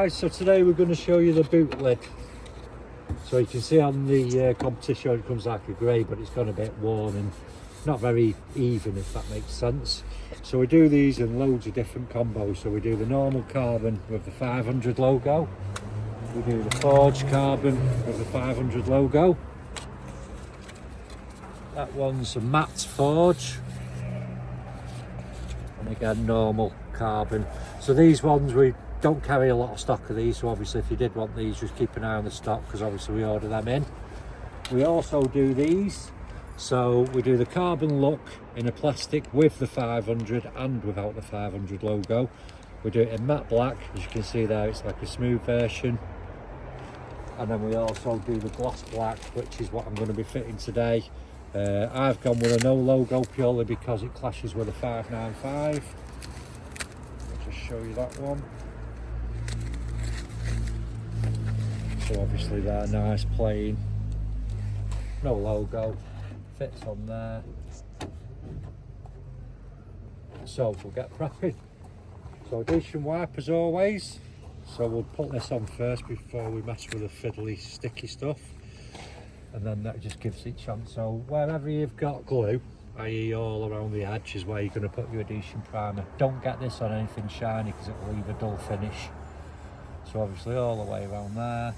guys, so today we're going to show you the boot lid. So you can see on the competition it comes like a grey, but it's gone a bit worn and not very even, if that makes sense. So we do these in loads of different combos. So we do the normal carbon with the 500 logo, we do the forged carbon with the 500 logo, that one's a matte forge, and again normal carbon. So these ones, we don't carry a lot of stock of these, so obviously if you did want these, just keep an eye on the stock, because obviously we order them in. We also do these, so we do the carbon look in a plastic with the 500 and without the 500 logo. We do it in matte black, as you can see there, it's like a smooth version. And then we also do the gloss black, which is what I'm going to be fitting today. I've gone with a no logo purely because it clashes with a 595. I'll just show you that one. So obviously they're nice plain, no logo, fits on there. So we'll get prepping. So adhesion wipe as always. So we'll put this on first before we mess with the fiddly sticky stuff, and then that just gives it a chance. So wherever you've got glue, i.e. all around the edge, is where you're going to put your adhesion primer. Don't get this on anything shiny because it will leave a dull finish. So obviously all the way around there,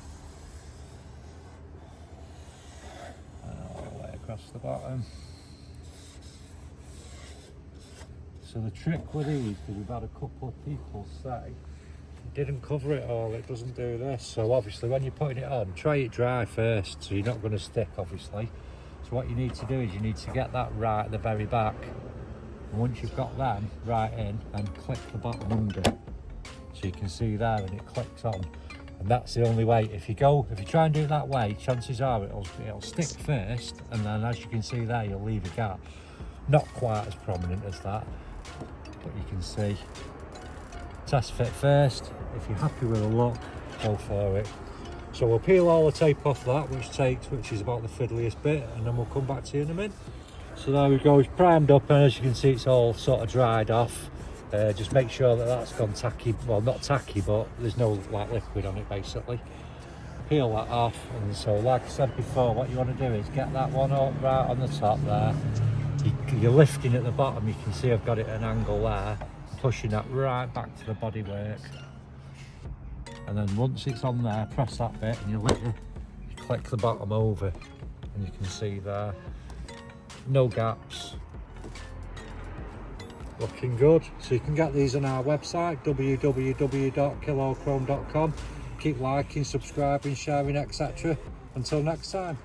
and all the way across the bottom. So the trick with these, because we've had a couple of people say it didn't cover it all, it doesn't do this. So obviously when you're putting it on, try it dry first, so you're not going to stick obviously. So what you need to do is you need to get that right at the very back, and once you've got them right in, and click the bottom under, so you can see there, and it clicks on. And that's the only way. If you try and do it that way, chances are it'll stick first, and then as you can see there, you'll leave a gap. Not quite as prominent as that, but you can see. Test fit first. If you're happy with the look, go for it. So we'll peel all the tape off that, which is about the fiddliest bit, and then we'll come back to you in a minute. So there we go, it's primed up, and as you can see it's all sort of dried off. Just make sure that that's gone tacky, well not tacky, but there's no like liquid on it basically. Peel that off, and so like I said before, what you want to do is get that one up right on the top there. You're lifting at the bottom, you can see I've got it at an angle there, pushing that right back to the bodywork. And then once it's on there, press that bit and you click the bottom over, and you can see there, no gaps. Looking good. So you can get these on our website, www.KillAllChrome.com. Keep liking, subscribing, sharing, etc. Until next time.